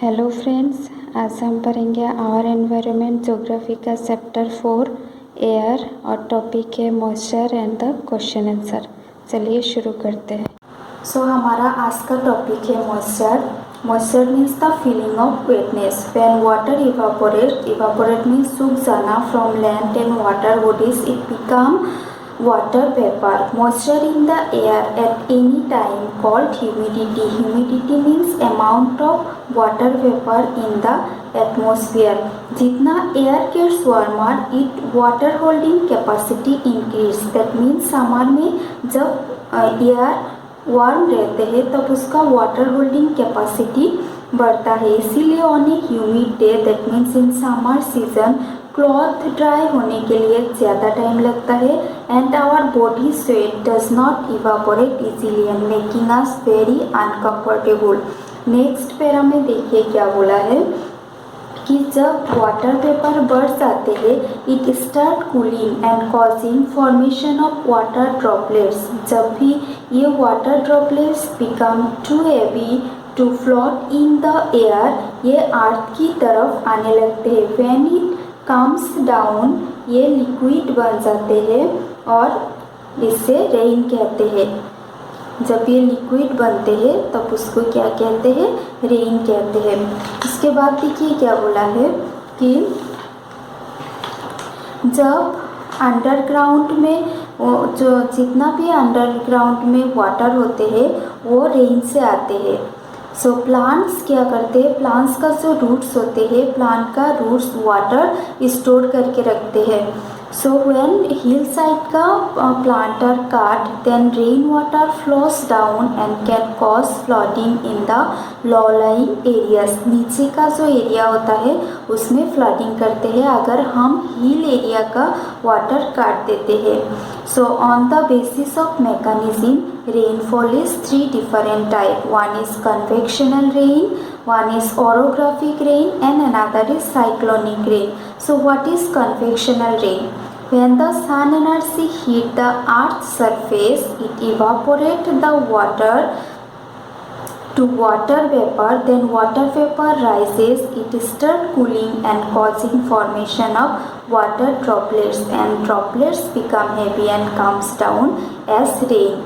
Hello friends, आज हम पढ़ेंगे आवर एनवायरनमेंट ज्योग्राफी का चैप्टर 4 एयर और टॉपिक है moisture and the question answer. चलिए शुरू करते हैं। हमारा आज का टॉपिक है moisture. Moisture means the feeling of वेटनेस when water evaporate means सूख जाना from land and water bodies it become water vapor. Moisture in the air at any time called humidity. Humidity means amount of water vapor in the atmosphere. जितना air gets warmer, it water holding capacity increase. That means summer में जब air warm रहते हैं तब उसका water holding capacity बढ़ता है। इसीलिए on a humid day that means in summer season cloth dry होने के लिए ज़्यादा टाइम लगता है and our body sweat does not evaporate easily and making us very uncomfortable. Next para में देखिए क्या बोला है कि जब वाटर वेपर बढ़ जाते हैं it start cooling and causing formation of water droplets. जब भी ये water droplets become too heavy to float in the air ये अर्थ की तरफ आने लगते हैं। व्हेन इट कम्स डाउन ये लिक्विड बन जाते हैं और इसे रेन कहते हैं। जब ये लिक्विड बनते हैं तब उसको क्या कहते हैं, रेन कहते हैं। इसके बाद देखिए क्या बोला है कि जब अंडरग्राउंड में जो जितना भी अंडरग्राउंड में वाटर होते हैं वो रेन से आते हैं। सो प्लांट्स क्या करते हैं, प्लांट्स का जो रूट्स होते हैं प्लांट का रूट्स वाटर स्टोर करके रखते हैं। सो व्हेन हिल साइड का plant are cut then rain water flows down and can cause flooding in the low lying areas. नीचे का जो एरिया होता है उसमें फ्लडिंग करते हैं अगर हम हिल एरिया का वाटर काट देते हैं। So on the basis of mechanism rainfall is 3 different type. One is convectional rain, one is orographic rain and another is cyclonic rain. So what is convectional rain? When the sun energy hit the earth's surface it evaporate the water to water vapor, then water vapor rises, it start cooling and causing formation of water droplets and droplets become heavy and comes down as rain.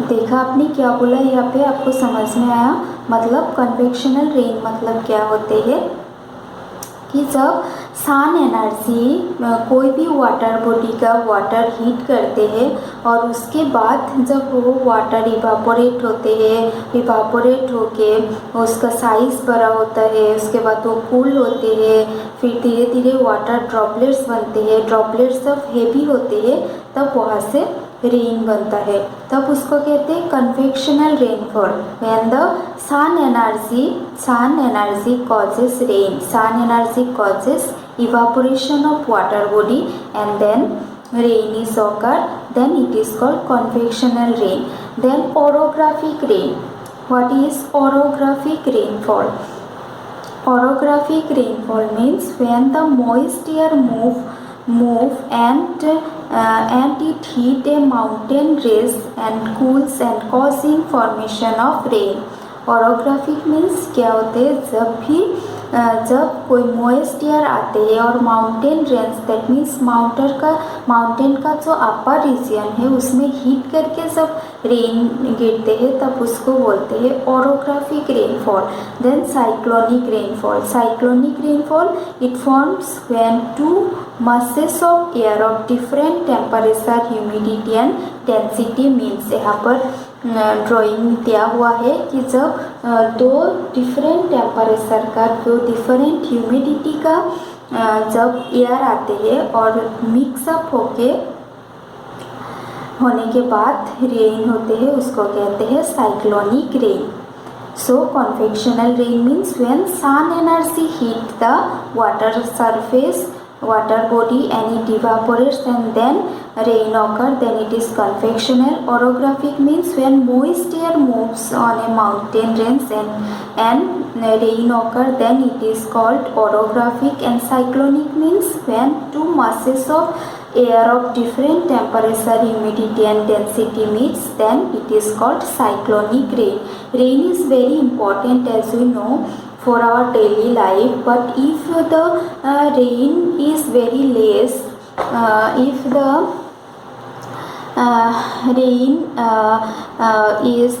देखा आपने क्या बोला यहाँ पे, आपको समझ में आया? मतलब कन्वेक्शनल रेन मतलब क्या होते हैं कि जब सन एनर्जी कोई भी वाटर बॉडी का वाटर हीट करते हैं और उसके बाद जब वो वाटर इवापोरेट होते हैं, इवापोरेट होके उसका साइज़ बड़ा होता है, उसके बाद वो कूल होते हैं, फिर धीरे धीरे वाटर ड्रॉपलेट्स बनते हैं। ड्रॉपलेट्स जब हेवी होते हैं तब वहाँ से रेन बनता है, तब उसको कहते हैं convectional rainfall. When the sun energy causes rain, sun energy causes evaporation of water body and then rain is occur, then it is called convectional rain. Then orographic rain. What is orographic rainfall? Orographic rainfall means when the moist air move and it hit a mountain ridge and cools and causing formation of rain. Orographic means क्या होते हैं, जब कोई moist air आते हैं और mountain range that means mountain का जो अपर रीजन है उसमें हीट करके जब रेन गिरते हैं तब उसको बोलते हैं orographic rainfall. Then cyclonic rainfall it forms when two masses of air of different temperature, humidity and density means यहाँ पर ड्राइंग दिया हुआ है कि जब दो डिफरेंट टेम्परेचर का, दो डिफरेंट ह्यूमिडिटी का जब एयर आते हैं और मिक्सअप होने के बाद रेन होते हैं उसको कहते हैं cyclonic rain. So convectional rain means when sun energy hit the water surface water body and it evaporates and then rain occur, then it is convectional. Orographic means when moist air moves on a mountain range and rain occur, then it is called orographic. And cyclonic means when two masses of air of different temperature, humidity and density meets, then it is called cyclonic rain. Rain is very important, as we know, for our daily life, but if the rain is very less, if the rain is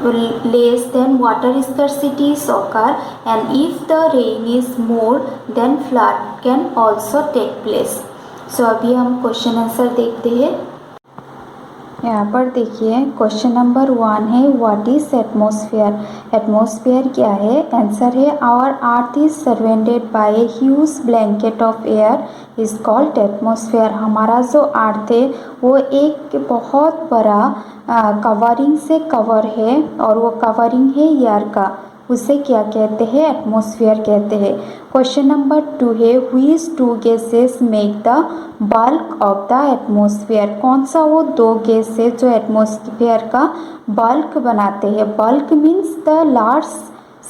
less, then water scarcity occur, and if the rain is more, then flood can also take place. So अभी हम question answer देखते हैं। यहाँ पर देखिए question number 1 है what is atmosphere. Atmosphere क्या है? आंसर है our earth is surrounded by a huge blanket of air is called atmosphere. हमारा जो अर्थ है वो एक बहुत बड़ा कवरिंग से कवर है और वो कवरिंग है एयर का, उसे क्या कहते हैं? एटमॉस्फेयर कहते हैं। क्वेश्चन नंबर 2 है which two gases make the bulk of the atmosphere. कौन सा वो दो गैस है जो एटमॉस्फेयर का बल्क बनाते हैं? Bulk means the large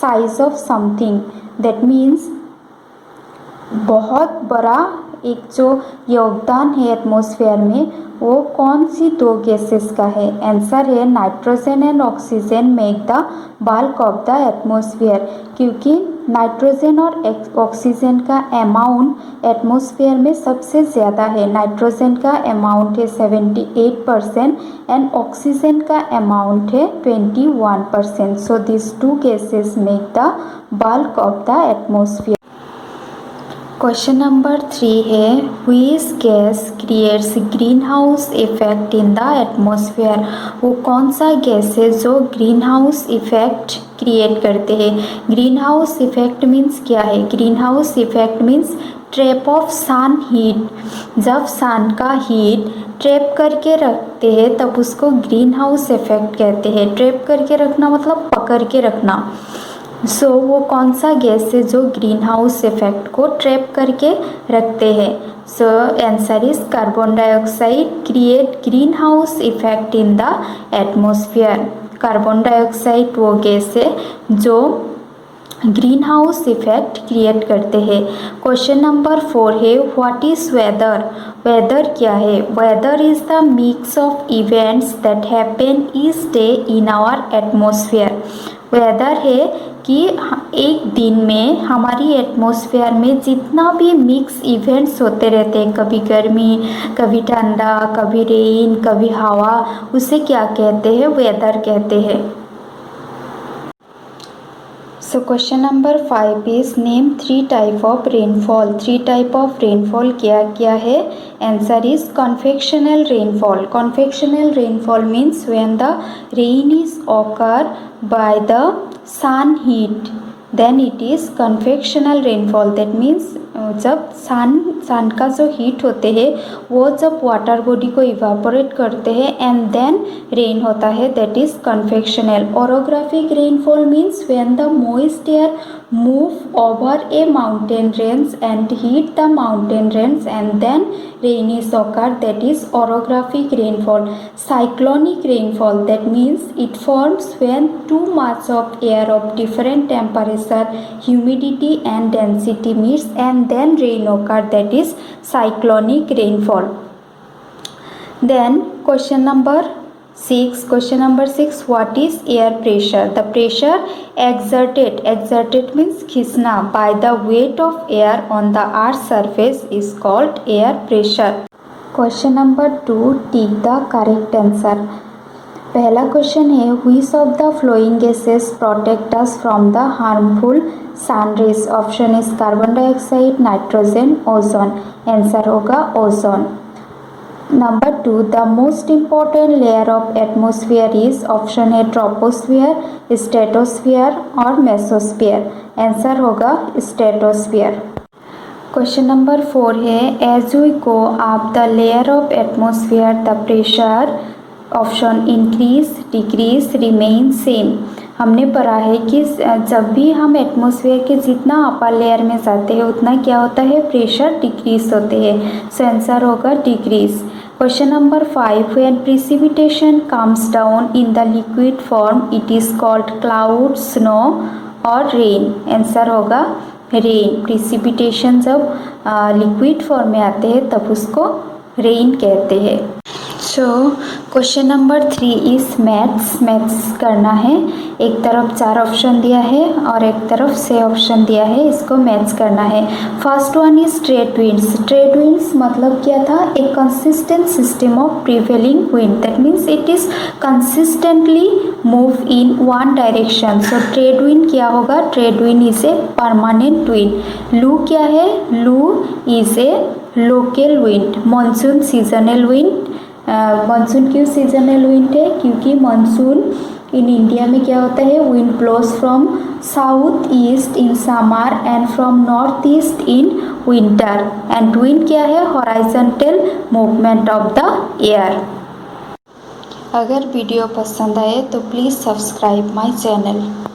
size of something, that means बहुत बड़ा एक जो योगदान है एटमॉस्फेयर में, वो कौन सी दो गैसेस का है? आंसर है nitrogen and oxygen make the bulk of the atmosphere, क्योंकि नाइट्रोजन और ऑक्सीजन का अमाउंट एटमॉस्फेयर में सबसे ज़्यादा है। नाइट्रोजन का अमाउंट है 78% एंड ऑक्सीजन का अमाउंट है 21%। So this two gases make the bulk of the atmosphere. Question number 3 है which gas creates greenhouse effect in the atmosphere. वो कौन सा गैस है जो ग्रीन हाउस इफेक्ट क्रिएट करते हैं? ग्रीन हाउस इफेक्ट मीन्स क्या है? Greenhouse effect means trap of sun heat. जब सन का हीट ट्रैप करके रखते हैं तब उसको ग्रीन हाउस इफेक्ट कहते हैं। ट्रैप करके रखना मतलब पकड़ के रखना। सो वो कौन सा गैस है जो ग्रीन हाउस इफेक्ट को ट्रैप करके रखते हैं? So answer is carbon dioxide create green house effect in the atmosphere. Carbon dioxide वो गैस है जो ग्रीन हाउस इफेक्ट क्रिएट करते हैं। क्वेश्चन नंबर 4 है व्हाट इज वेदर। वेदर क्या है? Weather is the mix of events that happen each day in our atmosphere. Weather है कि एक दिन में हमारी एटमॉस्फेयर में जितना भी मिक्स इवेंट्स होते रहते हैं, कभी गर्मी, कभी ठंडा, कभी रेन, कभी हवा, उसे क्या कहते हैं? वेदर कहते हैं। So question number 5 is name 3 type of rainfall. 3 type of rainfall क्या क्या है? Answer is convectional rainfall. Convectional rainfall means when the rain is occur by the sun heat, then it is convectional rainfall. That means जब sun का जो heat होते हैं वो जब वाटर बॉडी को इवापोरेट करते हैं एंड देन रेन होता है, that is convectional. Orographic rainfall means when the moist air move over a mountain range and heat the mountain range and then rain is occur, that is orographic rainfall. Cyclonic rainfall, that means it forms when too much of air of different temperature, humidity and density meets and then rain occur, that is cyclonic rainfall. Then question number 6, what is air pressure? The pressure exerted means खींचना by the weight of air on the earth's surface is called air pressure. Question number 2, tick the correct answer. पहला question है which of the flowing gases protect us from the harmful sun rays? Option is carbon dioxide, nitrogen, ozone. Answer होगा ozone. Number 2, the most important layer of atmosphere is option है troposphere, stratosphere और mesosphere. Answer होगा stratosphere. Question number 4 है as we go up the layer of atmosphere the pressure option increase, decrease, remain same. हमने पढ़ा है कि जब भी हम एटमॉस्फेयर के जितना अपर लेयर में जाते हैं उतना क्या होता है? प्रेशर डिक्रीज होते हैं। सो आंसर होगा decrease. Question number 5, when precipitation comes down in the liquid form it is called cloud, snow और रेन। आंसर होगा रेन। प्रिसिपिटेशन जब लिक्विड फॉर्म में आते हैं तब उसको रेन कहते हैं। So question number 3 is maths करना है। एक तरफ 4 ऑप्शन दिया है और एक तरफ 6 ऑप्शन दिया है, इसको मैथ्स करना है। First one is trade winds. Trade winds मतलब क्या था? A consistent system of prevailing wind, that means it is consistently move in one direction. So trade wind क्या होगा? Trade wind is a permanent wind. लू क्या है? Loo is a local wind. Monsoon seasonal wind. Monsoon क्यों seasonal wind है? क्योंकि monsoon in India में क्या होता है? Wind blows from south east in summer and from north east in winter. And wind क्या है? Horizontal movement of the air. अगर वीडियो पसंद आए तो प्लीज़ सब्सक्राइब माय चैनल।